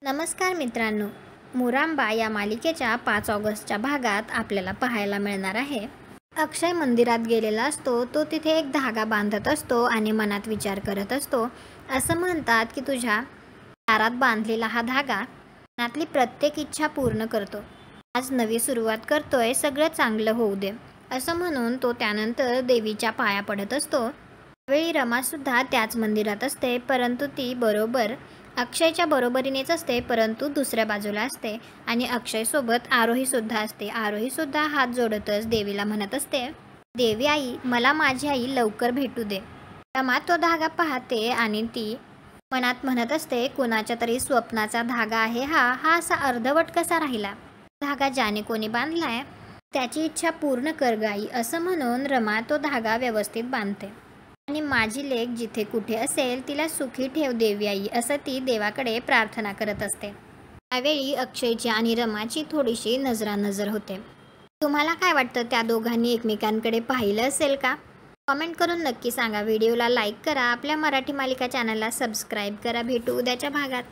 नमस्कार मित्रांनो, मुरांबा या मालिकेच्या 5 ऑगस्टच्या भागात आपल्याला पाहायला मिळणार आहे. अक्षय मंदिरात गेलेला असतो. तो तिथे एक धागा बांधत असतो आणि मनात विचार करत असतो. असं म्हणतात की तुझ्या दारात बांधलेला हा धागा मनातली प्रत्येक इच्छा पूर्ण करतो. आज नवी सुरुवात करतोय, सगळं चांगलं होऊ दे, असं म्हणून तो त्यानंतर देवीच्या पाया पडत असतो. त्यावेळी रमासुद्धा त्याच मंदिरात असते, परंतु ती बरोबर अक्षयच्या बरोबरीनेच असते, परंतु दुसऱ्या बाजूला असते आणि अक्षयसोबत आरोहीसुद्धा असते. आरोहीसुद्धा हात जोडतच देवीला म्हणत असते, देवी आई, मला माझी आई लवकर भेटू दे. रमा तो धागा पाहते आणि ती मनात म्हणत असते, कोणाच्या तरी स्वप्नाचा धागा आहे हा असा अर्धवट कसा राहिला. धागा ज्याने कोणी बांधलाय त्याची इच्छा पूर्ण कर गाई, असं म्हणून रमा तो धागा व्यवस्थित बांधते आणि माझी लेक जिथे कुठे असेल तिला सुखी ठेव देवी आई, असं ती देवाकडे प्रार्थना करत असते. त्यावेळी अक्षयची आणि रमाची थोडीशी नजरानजर होते. तुम्हाला काय वाटतं, त्या दोघांनी एकमेकांकडे पाहिलं असेल का? कॉमेंट करून नक्की सांगा. व्हिडिओला लाईक करा, आपल्या मराठी मालिका चॅनलला सबस्क्राईब करा. भेटू उद्याच्या भागात.